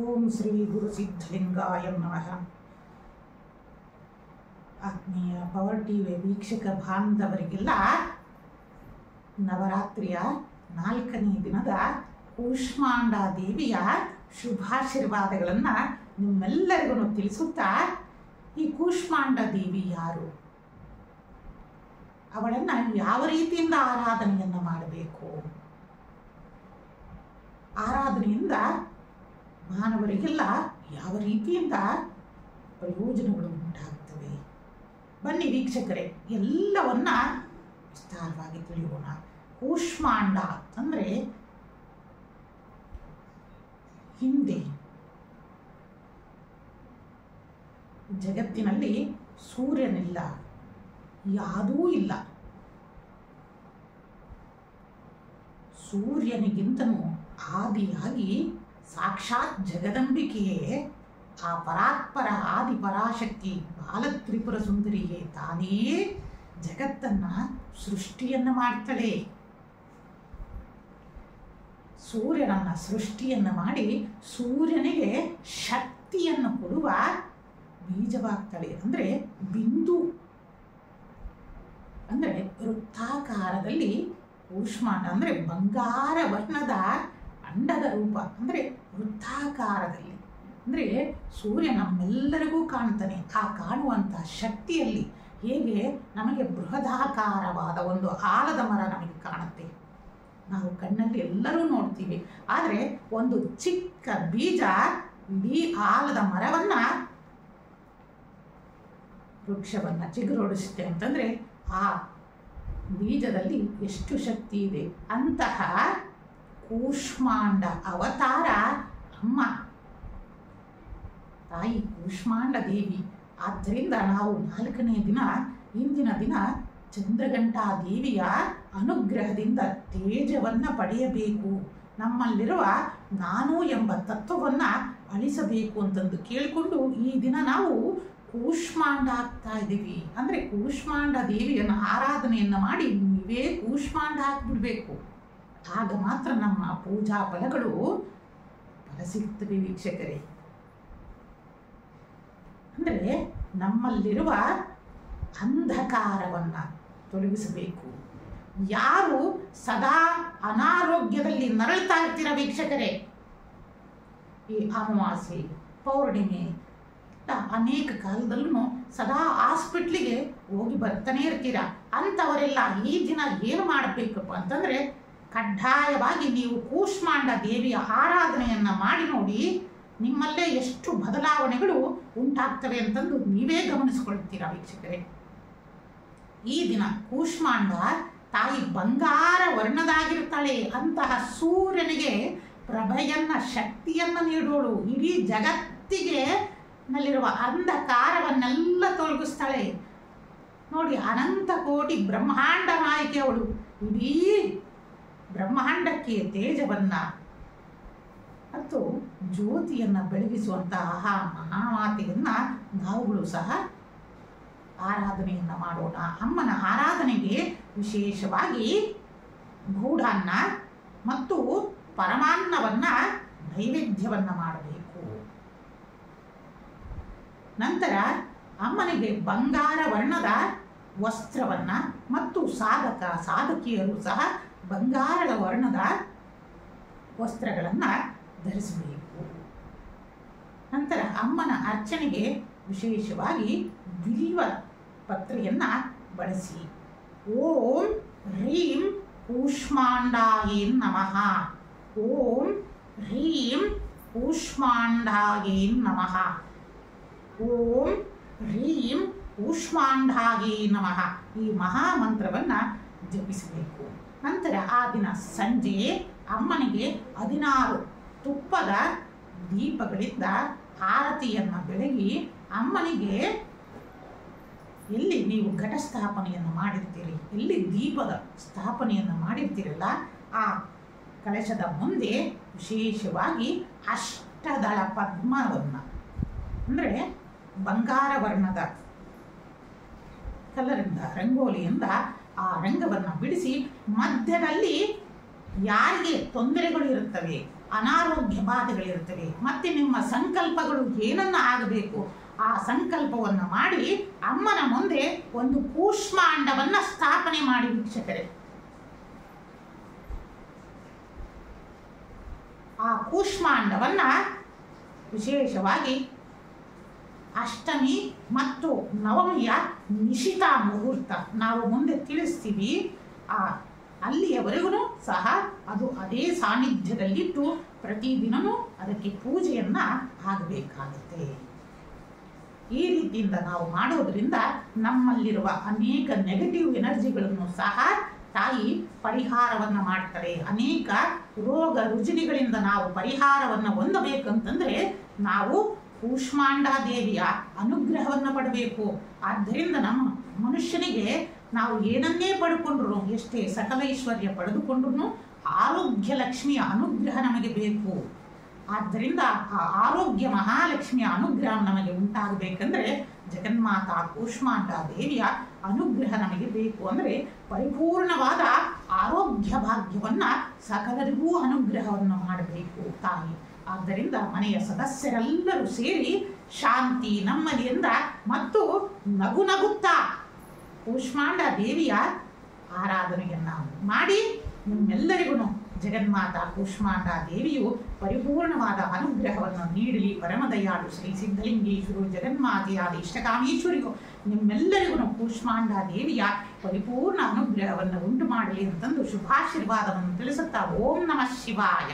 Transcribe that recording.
ಓಂ ಶ್ರೀ ಗುರು ಸಿದ್ಧಲಿಂಗಾಯ ನಮಃ. ಆತ್ಮೀಯ power TV ವೀಕ್ಷಕ ಬಾಂಧವರಿಗೆಲ್ಲ ನವರಾತ್ರಿಯ 4ನೇ ದಿನದ ಕೂಷ್ಮಾಂಡ ದೇವಿಯ ಶುಭಾಶೀರ್ವಾದಗಳನ್ನು ನಿಮ್ಮೆಲ್ಲರಿಗೂ ತಿಳಿಸುತ್ತಾ, ಈ ಕೂಷ್ಮಾಂಡ ದೇವಿ ಯಾರು, ಅವಳನ್ನು ಯಾವ ರೀತಿಯಿಂದ ಆರಾಧನೆಯನ್ನು ಮಾಡಬೇಕು, ಆರಾಧನೆಯಿಂದ ಮಾನವರಿಗೆಲ್ಲ ಯಾವ ರೀತಿಯಿಂದ ಪ್ರಯೋಜನಗಳು ಉಂಟಾಗ್ತವೆ, ಬನ್ನಿ ವೀಕ್ಷಕರೇ ಎಲ್ಲವನ್ನ ವಿಸ್ತಾರವಾಗಿ ತಿಳಿಯೋಣ. ಕೂಷ್ಮಾಂಡ ಅಂದರೆ ಹಿಂದೆ ಜಗತ್ತಿನಲ್ಲಿ ಸೂರ್ಯನಿಲ್ಲ, ಯಾವುದೂ ಇಲ್ಲ. ಸೂರ್ಯನಿಗಿಂತನೂ ಆದಿಯಾಗಿ ಸಾಕ್ಷಾತ್ ಜಗದಂಬಿಕೆಯೇ, ಆ ಪರಾತ್ಪರ ಆದಿ ಪರಾಶಕ್ತಿ ಬಾಲತ್ರಿಪುರ ಸುಂದರಿಯೇ ತಾನೇ ಜಗತ್ತನ್ನ ಸೃಷ್ಟಿಯನ್ನ ಮಾಡ್ತಾಳೆ. ಸೂರ್ಯನನ್ನ ಸೃಷ್ಟಿಯನ್ನ ಮಾಡಿ ಸೂರ್ಯನಿಗೆ ಶಕ್ತಿಯನ್ನು ಕೊಡುವ ಬೀಜವಾಗ್ತಾಳೆ. ಅಂದ್ರೆ ಬಿಂದು ಅಂದ್ರೆ ವೃತ್ತಾಕಾರದಲ್ಲಿ ಕೂಷ್ಮಾಂಡ ಅಂದ್ರೆ ಬಂಗಾರ ವರ್ಣದ ಅಂಡದ ರೂಪ, ಅಂದ್ರೆ ವೃತ್ತಾಕಾರದಲ್ಲಿ. ಅಂದ್ರೆ ಸೂರ್ಯ ನಮ್ಮೆಲ್ಲರಿಗೂ ಕಾಣ್ತಾನೆ. ಆ ಕಾಣುವಂಥ ಶಕ್ತಿಯಲ್ಲಿ ಹೇಗೆ ನಮಗೆ ಬೃಹದಾಕಾರವಾದ ಒಂದು ಆಲದ ಮರ ನಮಗೆ ಕಾಣುತ್ತೆ, ನಾವು ಕಣ್ಣಲ್ಲಿ ಎಲ್ಲರೂ ನೋಡ್ತೀವಿ. ಆದರೆ ಒಂದು ಚಿಕ್ಕ ಬೀಜ ಇಡೀ ಆಲದ ಮರವನ್ನ, ವೃಕ್ಷವನ್ನ ಚಿಗುರೊಡಿಸುತ್ತೆ ಅಂತಂದ್ರೆ ಆ ಬೀಜದಲ್ಲಿ ಎಷ್ಟು ಶಕ್ತಿ ಇದೆ. ಅಂತಹ ಕೂಷ್ಮಾಂಡ ಅವತಾರ ಅಮ್ಮ ತಾಯಿ ಕೂಷ್ಮಾಂಡ ದೇವಿ. ಆದ್ದರಿಂದ ನಾವು 4ನೇ ದಿನ, ಇಂದಿನ ದಿನ ಚಂದ್ರಘಂಟಾ ದೇವಿಯ ಅನುಗ್ರಹದಿಂದ ತೇಜವನ್ನ ಪಡೆಯಬೇಕು, ನಮ್ಮಲ್ಲಿರುವ ನಾನು ಎಂಬ ತತ್ವವನ್ನ ಅಳಿಸಬೇಕು ಅಂತಂದು ಕೇಳಿಕೊಂಡು ಈ ದಿನ ನಾವು ಕೂಷ್ಮಾಂಡ ಆಗ್ತಾ ಇದ್ದೀವಿ. ಅಂದ್ರೆ ಕೂಷ್ಮಾಂಡ ದೇವಿಯನ್ನು ಆರಾಧನೆಯನ್ನ ಮಾಡಿ ನೀವೇ ಕೂಷ್ಮಾಂಡ ಹಾಕ್ಬಿಡ್ಬೇಕು, ಆಗ ಮಾತ್ರ ನಮ್ಮ ಪೂಜಾ ಫಲಗಳು ಫಲ ಸಿಗ್ತವೆ ವೀಕ್ಷಕರೇ. ಅಂದ್ರೆ ನಮ್ಮಲ್ಲಿರುವ ಅಂಧಕಾರವನ್ನ ತೊಲಗಿಸಬೇಕು. ಯಾರು ಸದಾ ಅನಾರೋಗ್ಯದಲ್ಲಿ ನರಳ್ತಾ ಇರ್ತೀರ ವೀಕ್ಷಕರೇ, ಈ ಅಮಾವಾಸ್ಯೆ ಪೌರ್ಣಿಮೆ ಅನೇಕ ಕಾಲದಲ್ಲೂ ಸದಾ ಹಾಸ್ಪಿಟ್ಲಿಗೆ ಹೋಗಿ ಬರ್ತಾನೆ ಇರ್ತೀರ, ಅಂಥವರೆಲ್ಲ ಈ ದಿನ ಏನು ಮಾಡಬೇಕಪ್ಪ ಅಂತಂದ್ರೆ ಕಡ್ಡಾಯವಾಗಿ ನೀವು ಕೂಷ್ಮಾಂಡ ದೇವಿಯ ಆರಾಧನೆಯನ್ನ ಮಾಡಿ ನೋಡಿ, ನಿಮ್ಮಲ್ಲೇ ಎಷ್ಟು ಬದಲಾವಣೆಗಳು ಉಂಟಾಗ್ತವೆ ಅಂತಂದು ನೀವೇ ಗಮನಿಸಿಕೊಳ್ತೀರಾ ವೀಕ್ಷಕರೇ. ಈ ದಿನ ಕೂಷ್ಮಾಂಡ ತಾಯಿ ಬಂಗಾರ ವರ್ಣದಾಗಿರ್ತಾಳೆ. ಅಂತಹ ಸೂರ್ಯನಿಗೆ ಪ್ರಭೆಯನ್ನ ಶಕ್ತಿಯನ್ನ ನೀಡೋಳು, ಇಡೀ ಜಗತ್ತಿಗೆ ನಲ್ಲಿರುವ ಅಂಧಕಾರವನ್ನೆಲ್ಲ ತೊಲಗಿಸ್ತಾಳೆ. ನೋಡಿ, ಅನಂತ ಕೋಟಿ ಬ್ರಹ್ಮಾಂಡ ನಾಯಕಿ ಅವಳು. ಇಡೀ ಬ್ರಹ್ಮಾಂಡಕ್ಕೆ ತೇಜವನ್ನ ಮತ್ತು ಜ್ಯೋತಿಯನ್ನ ಬೆಳಗಿಸುವಂತಹ ಮಹಾಮಾತೆಯನ್ನ ನಾವುಗಳು ಸಹ ಆರಾಧನೆಯನ್ನ ಮಾಡೋಣ. ಅಮ್ಮನ ಆರಾಧನೆಗೆ ವಿಶೇಷವಾಗಿ ಗೂಢಾನ್ನ ಮತ್ತು ಪರಮಾನ್ನವನ್ನ ನೈವೇದ್ಯವನ್ನ ಮಾಡಬೇಕು. ನಂತರ ಅಮ್ಮನಿಗೆ ಬಂಗಾರ ವರ್ಣದ ವಸ್ತ್ರವನ್ನ ಮತ್ತು ಸಾಧಕಿಯರು ಸಹ ಬಂಗಾರದ ವರ್ಣದ ವಸ್ತ್ರಗಳನ್ನ ಧರಿಸಬೇಕು. ನಂತರ ಅಮ್ಮನ ಅರ್ಚನೆಗೆ ವಿಶೇಷವಾಗಿ ಬಿಲ್ವ ಪತ್ರೆಯನ್ನ ಬಳಸಿ. ಓಂ ಹ್ರೀಂ ಕೂಷ್ಮಾಂಡಾಯೇ ನಮಃ, ಓಂ ಹ್ರೀಂ ಕೂಷ್ಮಾಂಡಾಯೇ ನಮಃ, ಓಂ ಹ್ರೀಂ ಕೂಷ್ಮಾಂಡಾಯೇ ನಮಃ ಈ ಮಹಾಮಂತ್ರವನ್ನ ಜಪಿಸಬೇಕು. ನಂತರ ಆ ದಿನ ಸಂಜೆ ಅಮ್ಮನಿಗೆ 16 ತುಪ್ಪದ ದೀಪಗಳಿಂದ ಆರತಿಯನ್ನು ಬೆಳಗಿ ಅಮ್ಮನಿಗೆ ಎಲ್ಲಿ ನೀವು ಘಟ ಸ್ಥಾಪನೆಯನ್ನು ಮಾಡಿರ್ತೀರಿ, ಎಲ್ಲಿ ದೀಪದ ಸ್ಥಾಪನೆಯನ್ನು ಮಾಡಿರ್ತೀರಲ್ಲ, ಆ ಕಳಶದ ಮುಂದೆ ವಿಶೇಷವಾಗಿ ಅಷ್ಟದಳ ಪದ್ಮವನ್ನು, ಅಂದರೆ ಬಂಗಾರ ವರ್ಣದ ಕಲರಿಂದ ರಂಗೋಲಿಯಿಂದ ಆ ರಂಗವನ್ನು ಬಿಡಿಸಿ ಮಧ್ಯದಲ್ಲಿ ಯಾರಿಗೆ ತೊಂದರೆಗಳು ಇರುತ್ತವೆ ಅನಾರೋಗ್ಯ ಬಾಧೆಗಳಿರ್ತವೆ. ಮತ್ತೆ ನಿಮ್ಮ ಸಂಕಲ್ಪಗಳು ಏನನ್ನ ಆಗಬೇಕು ಆ ಸಂಕಲ್ಪವನ್ನು ಮಾಡಿ ಅಮ್ಮನ ಮುಂದೆ ಒಂದು ಕೂಷ್ಮಾಂಡವನ್ನ ಸ್ಥಾಪನೆ ಮಾಡಿ ವೀಕ್ಷಕರೇ. ಆ ಕೂಷ್ಮಾಂಡವನ್ನ ವಿಶೇಷವಾಗಿ ಅಷ್ಟಮಿ ಮತ್ತು ನವಮಿಯ ನಿಶಿತಾ ಮುಹೂರ್ತ ನಾವು ಮುಂದೆ ತಿಳಿಸ್ತೀವಿ. ಅಲ್ಲಿಯವರೆಗೂ ಸಹ ಅದು ಅದೇ ಸಾನ್ನಿಧ್ಯದಲ್ಲಿಟ್ಟು ಪ್ರತಿದಿನವೂ ಅದಕ್ಕೆ ಪೂಜೆಯನ್ನ ಆಗಬೇಕಾಗುತ್ತೆ. ಈ ರೀತಿಯಿಂದ ನಾವು ಮಾಡೋದ್ರಿಂದ ನಮ್ಮಲ್ಲಿರುವ ಅನೇಕ ನೆಗೆಟಿವ್ ಎನರ್ಜಿಗಳನ್ನು ಸಹ ತಾಯಿ ಪರಿಹಾರವನ್ನ ಮಾಡ್ತಾರೆ. ಅನೇಕ ರೋಗ ರುಜಿನಗಳಿಂದ ನಾವು ಪರಿಹಾರವನ್ನ ಹೊಂದಬೇಕಂತಂದ್ರೆ ನಾವು ಕೂಷ್ಮಾಂಡಾದೇವಿಯ ಅನುಗ್ರಹವನ್ನ ಪಡಬೇಕು. ಆದ್ದರಿಂದ ನಮ್ಮ ಮನುಷ್ಯನಿಗೆ ನಾವು ಏನನ್ನೇ ಪಡ್ಕೊಂಡ್ರು, ಎಷ್ಟೇ ಸಕಲೈಶ್ವರ್ಯ ಪಡೆದುಕೊಂಡ್ರು ಆರೋಗ್ಯ ಲಕ್ಷ್ಮಿಯ ಅನುಗ್ರಹ ನಮಗೆ ಬೇಕು. ಆದ್ದರಿಂದ ಆ ಆರೋಗ್ಯ ಮಹಾಲಕ್ಷ್ಮಿಯ ಅನುಗ್ರಹ ನಮಗೆ ಉಂಟಾಗಬೇಕಂದ್ರೆ ಜಗನ್ಮಾತಾ ಕೂಷ್ಮಾಂಡಾ ದೇವಿಯ ಅನುಗ್ರಹ ನಮಗೆ ಬೇಕು. ಅಂದರೆ ಪರಿಪೂರ್ಣವಾದ ಆರೋಗ್ಯ ಭಾಗ್ಯವನ್ನ ಸಕಲರಿಗೂ ಅನುಗ್ರಹವನ್ನು ಮಾಡಬೇಕು ತಾಯಿ. ಆದ್ದರಿಂದ ಮನೆಯ ಸದಸ್ಯರೆಲ್ಲರೂ ಸೇರಿ ಶಾಂತಿ ನೆಮ್ಮದಿಯಿಂದ ಮತ್ತು ನಗು ನಗುತ್ತಾ ಕೂಷ್ಮಾಂಡಾ ದೇವಿಯ ಆರಾಧನೆಯನ್ನ ಮಾಡಿ ನಿಮ್ಮೆಲ್ಲರಿಗೂ ಜಗನ್ಮಾತಾ ಕೂಷ್ಮಾಂಡಾ ದೇವಿಯು ಪರಿಪೂರ್ಣವಾದ ಅನುಗ್ರಹವನ್ನು ನೀಡಲಿ. ಪರಮದಯಾಳು ಶ್ರೀ ಸಿದ್ಧಲಿಂಗೇಶ್ವರು ಜಗನ್ಮಾತೆಯಾದ ಇಷ್ಟಕಾಮೇಶ್ವರಿಗೂ ನಿಮ್ಮೆಲ್ಲರಿಗೂ ಕೂಷ್ಮಾಂಡಾ ದೇವಿಯ ಪರಿಪೂರ್ಣ ಅನುಗ್ರಹವನ್ನು ಉಂಟು ಮಾಡಲಿ ಅಂತಂದು ಶುಭಾಶೀರ್ವಾದವನ್ನು ತಿಳಿಸುತ್ತಾ ಓಂ ನಮಃ ಶಿವಾಯ.